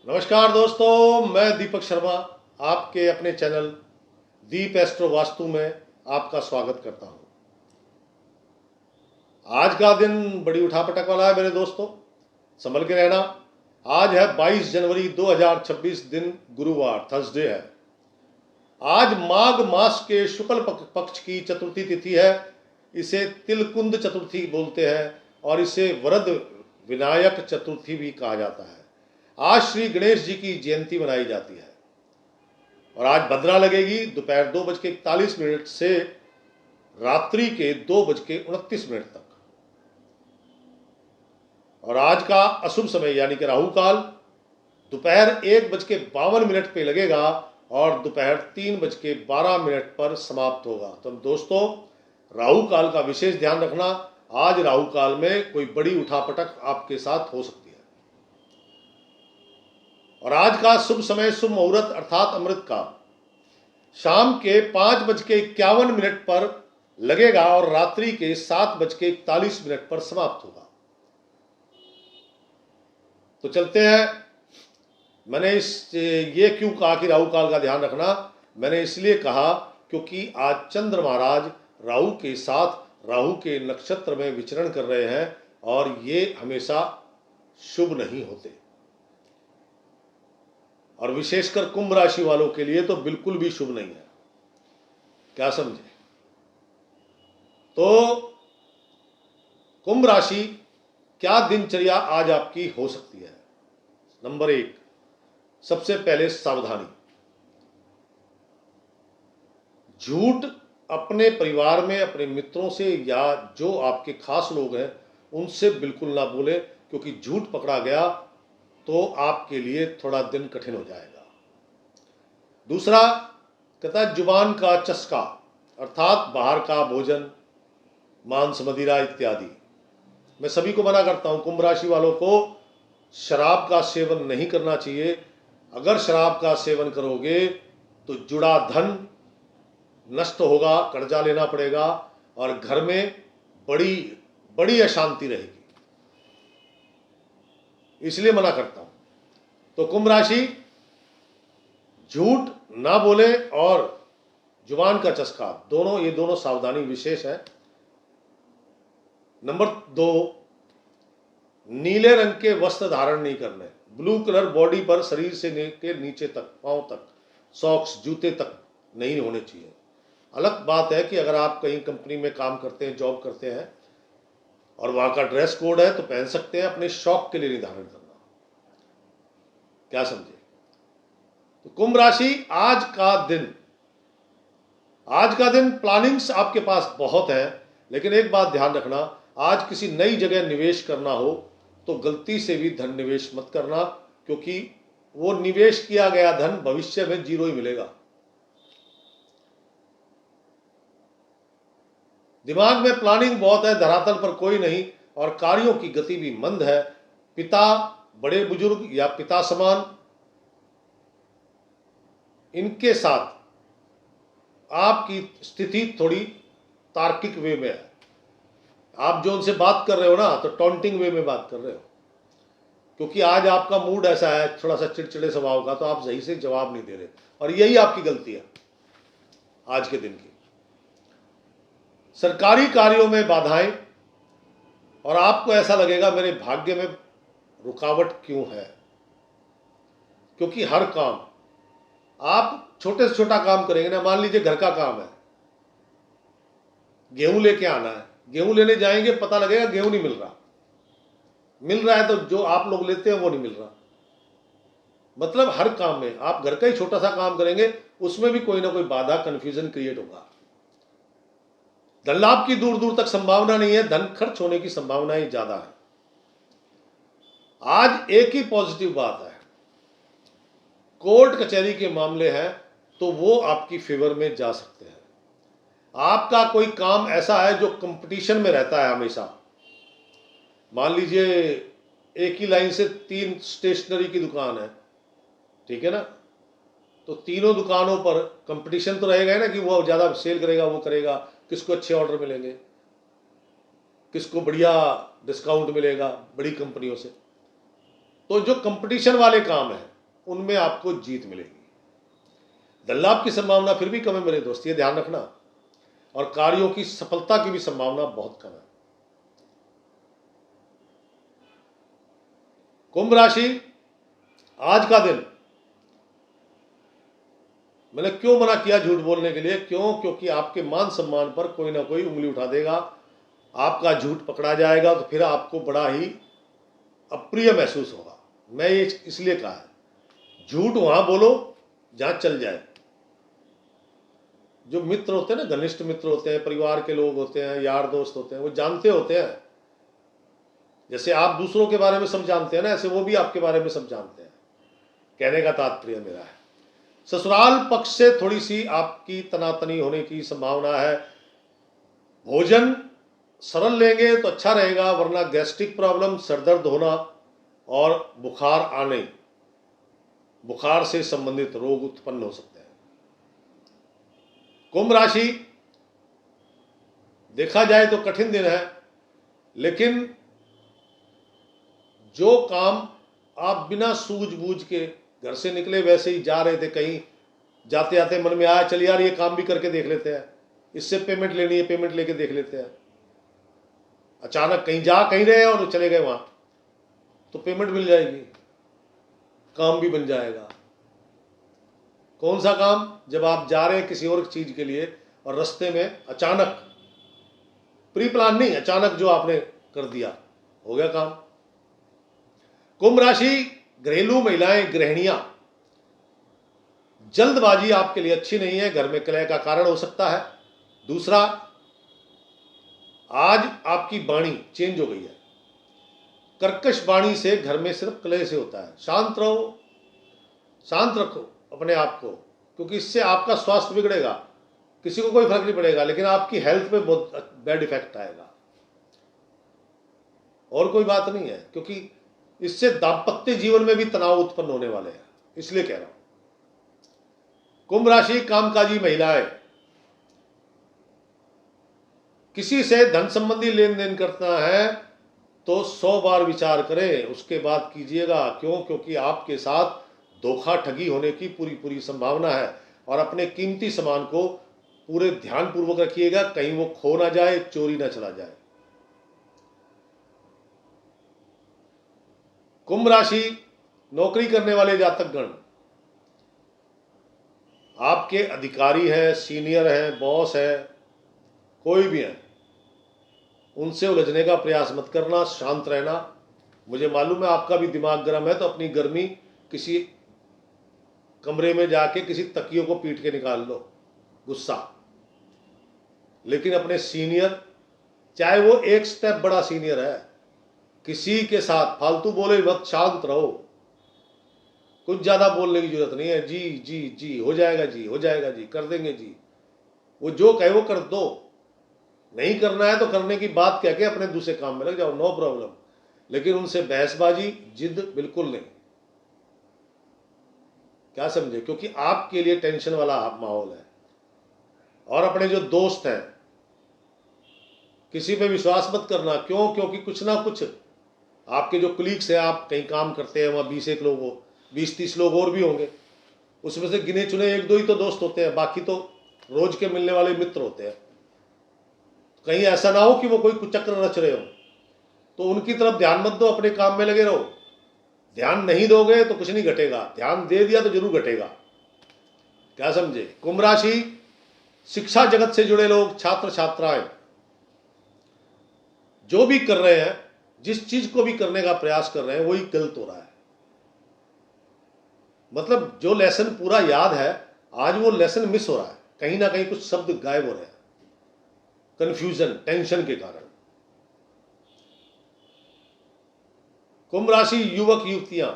नमस्कार दोस्तों, मैं दीपक शर्मा आपके अपने चैनल दीप एस्ट्रो वास्तु में आपका स्वागत करता हूं। आज का दिन बड़ी उठापटक वाला है मेरे दोस्तों, संभल के रहना। आज है 22 जनवरी 2026, दिन गुरुवार, थर्सडे है। आज माघ मास के शुक्ल पक्ष की चतुर्थी तिथि है। इसे तिलकुंद चतुर्थी बोलते हैं और इसे वरद विनायक चतुर्थी भी कहा जाता है। आज श्री गणेश जी की जयंती मनाई जाती है और आज भद्रा लगेगी दोपहर 2:41 से रात्रि के 2:29 तक। और आज का अशुभ समय यानी कि राहु काल दोपहर 1:52 पे लगेगा और दोपहर 3:12 पर समाप्त होगा। तो दोस्तों, राहु काल का विशेष ध्यान रखना। आज राहु काल में कोई बड़ी उठापटक आपके साथ हो सकती है। और आज का शुभ समय, शुभ मुहूर्त अर्थात अमृत काल शाम के 5:51 पर लगेगा और रात्रि के 7:41 पर समाप्त होगा। तो चलते हैं। मैंने ये क्यों कहा कि राहु काल का ध्यान रखना? मैंने इसलिए कहा क्योंकि आज चंद्र महाराज राहु के साथ राहु के नक्षत्र में विचरण कर रहे हैं और ये हमेशा शुभ नहीं होते, और विशेषकर कुंभ राशि वालों के लिए तो बिल्कुल भी शुभ नहीं है। क्या समझे? तो कुंभ राशि, क्या दिनचर्या आज आपकी हो सकती है? नंबर 1, सबसे पहले सावधानी। झूठ अपने परिवार में, अपने मित्रों से या जो आपके खास लोग हैं उनसे बिल्कुल ना बोले, क्योंकि झूठ पकड़ा गया तो आपके लिए थोड़ा दिन कठिन हो जाएगा। दूसरा, कहता है जुबान का चस्का, अर्थात बाहर का भोजन, मांस मदिरा इत्यादि। मैं सभी को मना करता हूं, कुंभ राशि वालों को शराब का सेवन नहीं करना चाहिए। अगर शराब का सेवन करोगे तो जुड़ा धन नष्ट होगा, कर्जा लेना पड़ेगा और घर में बड़ी बड़ी अशांति रहेगी, इसलिए मना करता हूं। तो कुंभ राशि, झूठ ना बोले और जुबान का चस्का, ये दोनों सावधानी विशेष है। नंबर 2, नीले रंग के वस्त्र धारण नहीं करने। ब्लू कलर बॉडी पर, शरीर से लेकर नीचे तक, पांव तक, सॉक्स, जूते तक नहीं होने चाहिए। अलग बात है कि अगर आप कहीं कंपनी में काम करते हैं, जॉब करते हैं और वहां का ड्रेस कोड है तो पहन सकते हैं, अपने शौक के लिए नहीं धारण करना। क्या समझे? तो कुंभ राशि, आज का दिन प्लानिंग्स आपके पास बहुत है, लेकिन एक बात ध्यान रखना, आज किसी नई जगह निवेश करना हो तो गलती से भी धन निवेश मत करना, क्योंकि वो निवेश किया गया धन भविष्य में जीरो ही मिलेगा। दिमाग में प्लानिंग बहुत है, धरातल पर कोई नहीं, और कार्यों की गति भी मंद है। पिता, बड़े बुजुर्ग या पिता समान, इनके साथ आपकी स्थिति थोड़ी तार्किक वे में है। आप जो उनसे बात कर रहे हो ना, तो टॉन्टिंग वे में बात कर रहे हो, क्योंकि आज आपका मूड ऐसा है थोड़ा सा चिड़चिड़े स्वभाव का, तो आप सही से जवाब नहीं दे रहे, और यही आपकी गलती है आज के दिन की। सरकारी कार्यों में बाधाएं, और आपको ऐसा लगेगा मेरे भाग्य में रुकावट क्यों है, क्योंकि हर काम आप छोटे से छोटा काम करेंगे ना। मान लीजिए घर का काम है, गेहूं लेके आना है, गेहूं लेने जाएंगे, पता लगेगा गेहूं नहीं मिल रहा है तो जो आप लोग लेते हैं वो नहीं मिल रहा। मतलब हर काम में आप घर का ही छोटा सा काम करेंगे, उसमें भी कोई ना कोई बाधा, कंफ्यूजन क्रिएट होगा। धन लाभ की दूर दूर तक संभावना नहीं है, धन खर्च होने की संभावनाएं ज्यादा है। आज एक ही पॉजिटिव बात है, कोर्ट कचहरी के मामले हैं तो वो आपकी फेवर में जा सकते हैं। आपका कोई काम ऐसा है जो कंपटीशन में रहता है हमेशा। मान लीजिए एक ही लाइन से 3 स्टेशनरी की दुकान है, ठीक है ना, तो तीनों दुकानों पर कंपटीशन तो रहेगा ना, कि वो ज़्यादा सेल करेगा, वो करेगा, किसको अच्छे ऑर्डर मिलेंगे, किसको बढ़िया डिस्काउंट मिलेगा बड़ी कंपनियों से। तो जो कंपटीशन वाले काम है उनमें आपको जीत मिलेगी। धन लाभ की संभावना फिर भी कम है मेरे दोस्त, ये ध्यान रखना। और कार्यों की सफलता की भी संभावना बहुत कम है। कुंभ राशि, आज का दिन मैंने क्यों मना किया झूठ बोलने के लिए? क्योंकि आपके मान सम्मान पर कोई ना कोई उंगली उठा देगा, आपका झूठ पकड़ा जाएगा, तो फिर आपको बड़ा ही अप्रिय महसूस होगा। मैं ये इसलिए कहा है, झूठ वहां बोलो जहां चल जाए। जो मित्र होते हैं ना, घनिष्ठ मित्र होते हैं, परिवार के लोग होते हैं, यार दोस्त होते हैं, वो जानते होते हैं। जैसे आप दूसरों के बारे में सब जानते हैं ना, ऐसे वो भी आपके बारे में सब जानते हैं। कहने का तात्पर्य मेरा है, ससुराल पक्ष से थोड़ी सी आपकी तनातनी होने की संभावना है। भोजन सरल लेंगे तो अच्छा रहेगा, वरना गैस्ट्रिक प्रॉब्लम, सरदर्द होना और बुखार आने, बुखार से संबंधित रोग उत्पन्न हो सकते हैं। कुंभ राशि, देखा जाए तो कठिन दिन है, लेकिन जो काम आप बिना सूझबूझ के घर से निकले, वैसे ही जा रहे थे, कहीं जाते जाते मन में आया चल यार ये काम भी करके देख लेते हैं, इससे पेमेंट लेनी है, पेमेंट लेके देख लेते हैं। अचानक कहीं जा कहीं रहे और चले गए वहां, तो पेमेंट मिल जाएगी, काम भी बन जाएगा। कौन सा काम? जब आप जा रहे हैं किसी और चीज के लिए और रास्ते में अचानक, प्री प्लान नहीं, अचानक जो आपने कर दिया, हो गया काम। कुंभ राशि, घरेलू महिलाएं, गृहिणियां, जल्दबाजी आपके लिए अच्छी नहीं है, घर में कलह का कारण हो सकता है। दूसरा, आज आपकी वाणी चेंज हो गई है, कर्कश वाणी से घर में सिर्फ कलह से होता है। शांत रहो, शांत रखो अपने आप को, क्योंकि इससे आपका स्वास्थ्य बिगड़ेगा। किसी को कोई फर्क नहीं पड़ेगा, लेकिन आपकी हेल्थ पे बहुत बैड इफेक्ट आएगा। और कोई बात नहीं है, क्योंकि इससे दाम्पत्य जीवन में भी तनाव उत्पन्न होने वाले हैं, इसलिए कह रहा हूं। कुंभ राशि, कामकाजी महिलाएं, किसी से धन संबंधी लेन देन करना है तो 100 बार विचार करें, उसके बाद कीजिएगा। क्योंकि आपके साथ धोखा ठगी होने की पूरी पूरी संभावना है। और अपने कीमती सामान को पूरे ध्यानपूर्वक रखिएगा, कहीं वो खो ना जाए, चोरी ना चला जाए। कुंभ राशि, नौकरी करने वाले जातकगण, आपके अधिकारी हैं, सीनियर हैं, बॉस हैं, कोई भी है, उनसे उलझने का प्रयास मत करना, शांत रहना। मुझे मालूम है आपका भी दिमाग गर्म है, तो अपनी गर्मी किसी कमरे में जाके किसी तकियों को पीट के निकाल लो, गुस्सा। लेकिन अपने सीनियर, चाहे वो एक स्टेप बड़ा सीनियर है, किसी के साथ फालतू बोले मत, शांत रहो। कुछ ज्यादा बोलने की जरूरत नहीं है। जी जी जी, हो जाएगा जी, हो जाएगा जी, कर देंगे जी, वो जो कहे वो कर दो। नहीं करना है तो करने की बात कह के अपने दूसरे काम में लग जाओ, नो प्रॉब्लम। लेकिन उनसे बहसबाजी, जिद बिल्कुल नहीं। क्या समझे? क्योंकि आपके लिए टेंशन वाला माहौल है। और अपने जो दोस्त हैं, किसी पे विश्वास मत करना। क्योंकि कुछ ना कुछ आपके जो कलीग्स हैं, आप कहीं काम करते हैं, वहां 20-30 लोग और भी होंगे, उसमें से गिने चुने 1-2 ही तो दोस्त होते हैं, बाकी तो रोज के मिलने वाले मित्र होते हैं। कहीं ऐसा ना हो कि वो कोई कुचक्र रच रहे हो, तो उनकी तरफ ध्यान मत दो, अपने काम में लगे रहो। ध्यान नहीं दोगे तो कुछ नहीं घटेगा, ध्यान दे दिया तो जरूर घटेगा। क्या समझे? कुंभ राशि, शिक्षा जगत से जुड़े लोग, छात्र छात्राएं, जो भी कर रहे हैं, जिस चीज को भी करने का प्रयास कर रहे हैं, वही गलत हो रहा है। मतलब जो लेसन पूरा याद है, आज वो लेसन मिस हो रहा है, कहीं ना कहीं कुछ शब्द गायब हो रहे हैं, कंफ्यूजन, टेंशन के कारण। कुंभ राशि, युवक युवतियां,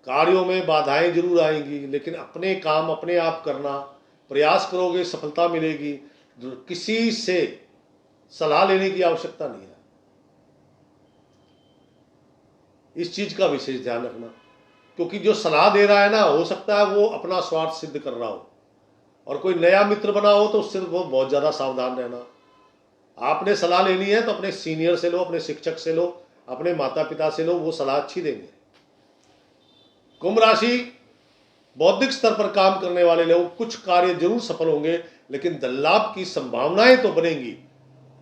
कार्यों में बाधाएं जरूर आएंगी, लेकिन अपने काम अपने आप करना प्रयास करोगे, सफलता मिलेगी। किसी से सलाह लेने की आवश्यकता नहीं है। इस चीज का विशेष ध्यान रखना, क्योंकि जो सलाह दे रहा है ना, हो सकता है वो अपना स्वार्थ सिद्ध कर रहा हो, और कोई नया मित्र बना हो तो उससे वो बहुत ज्यादा सावधान रहना। आपने सलाह लेनी है तो अपने सीनियर से लो, अपने शिक्षक से लो, अपने माता पिता से लो, वो सलाह अच्छी देंगे। कुंभ राशि, बौद्धिक स्तर पर काम करने वाले लोग कुछ कार्य जरूर सफल होंगे, लेकिन धनलाभ की संभावनाएं तो बनेंगी,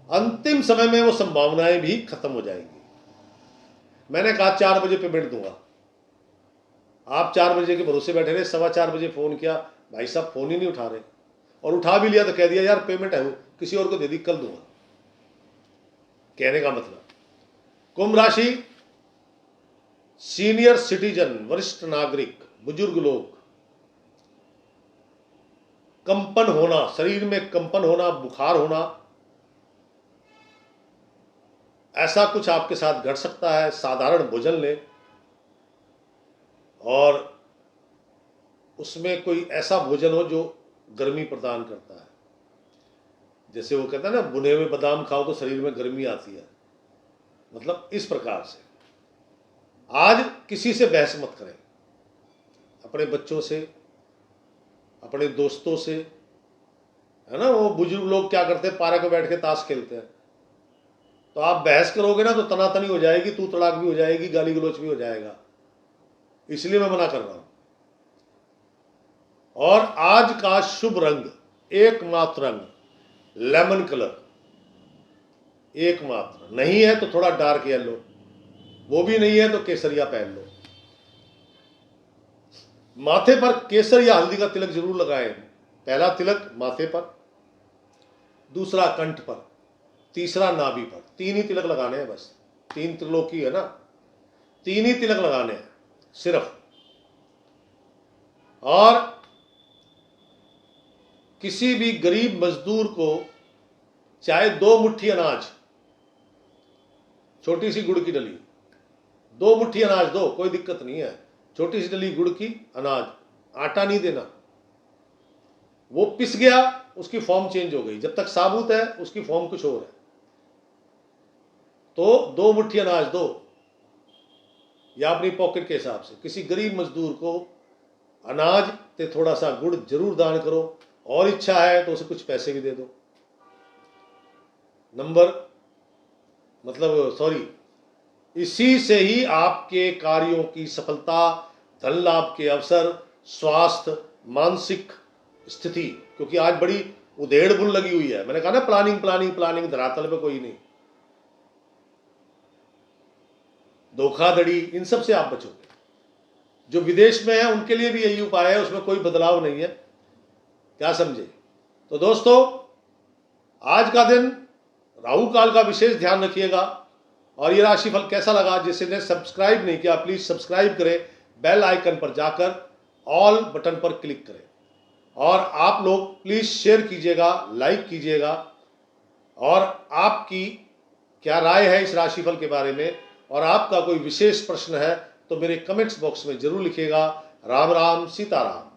अंतिम समय में वो संभावनाएं भी खत्म हो जाएंगी। मैंने कहा 4 बजे पेमेंट दूंगा, आप 4 बजे के भरोसे बैठे रहे, 4:15 बजे फोन किया, भाई साहब फोन ही नहीं उठा रहे, और उठा भी लिया तो कह दिया यार पेमेंट है वो किसी और को दे दी, कल दूंगा। कहने का मतलब, कुंभ राशि, सीनियर सिटीजन, वरिष्ठ नागरिक, बुजुर्ग लोग, कंपन होना, शरीर में कंपन होना, बुखार होना, ऐसा कुछ आपके साथ घट सकता है। साधारण भोजन लें और उसमें कोई ऐसा भोजन हो जो गर्मी प्रदान करता है। जैसे वो कहता है ना, भुने हुए बादाम खाओ तो शरीर में गर्मी आती है, मतलब इस प्रकार से। आज किसी से बहस मत करें, अपने बच्चों से, अपने दोस्तों से, है ना। वो बुजुर्ग लोग क्या करते हैं, पार्क में बैठ के ताश खेलते हैं, तो आप बहस करोगे ना तो तनातनी हो जाएगी, तू तड़ाक भी हो जाएगी, गाली गलौच भी हो जाएगा, इसलिए मैं मना कर रहा हूं। और आज का शुभ रंग, एकमात्र रंग, लेमन कलर, एकमात्र। नहीं है तो थोड़ा डार्क येलो, वो भी नहीं है तो केसरिया पहन लो। माथे पर केसर या हल्दी का तिलक जरूर लगाएं। पहला तिलक माथे पर, दूसरा कंठ पर, तीसरा नाभि पर। 3 ही तिलक लगाने हैं बस, 3 त्रिलोकी है ना, 3 ही तिलक लगाने हैं सिर्फ। और किसी भी गरीब मजदूर को चाहे 2 मुट्ठी अनाज, छोटी सी गुड़ की डली, 2 मुट्ठी अनाज दो, कोई दिक्कत नहीं है, छोटी सी डली गुड़ की अनाज, आटा नहीं देना। वो पिस गया, उसकी फॉर्म चेंज हो गई, जब तक साबुत है उसकी फॉर्म कुछ और है, तो 2 मुट्ठी अनाज दो, या अपनी पॉकेट के हिसाब से किसी गरीब मजदूर को अनाज ते थोड़ा सा गुड़ जरूर दान करो, और इच्छा है तो उसे कुछ पैसे भी दे दो। इसी से ही आपके कार्यों की सफलता, धन लाभ के अवसर, स्वास्थ्य, मानसिक स्थिति, क्योंकि आज बड़ी उधेड़ बुन लगी हुई है। मैंने कहा ना, प्लानिंग प्लानिंग प्लानिंग, धरातल पे कोई नहीं। धोखाधड़ी, इन सब से आप बचोगे। जो विदेश में है उनके लिए भी यही उपाय है, उसमें कोई बदलाव नहीं है, क्या समझे। तो दोस्तों, आज का दिन राहु काल का विशेष ध्यान रखिएगा। और ये राशिफल कैसा लगा, जिसने सब्सक्राइब नहीं किया प्लीज सब्सक्राइब करें, बेल आइकन पर जाकर ऑल बटन पर क्लिक करें, और आप लोग प्लीज शेयर कीजिएगा, लाइक कीजिएगा। और आपकी क्या राय है इस राशिफल के बारे में, और आपका कोई विशेष प्रश्न है तो मेरे कमेंट्स बॉक्स में जरूर लिखिएगा। राम राम, सीताराम।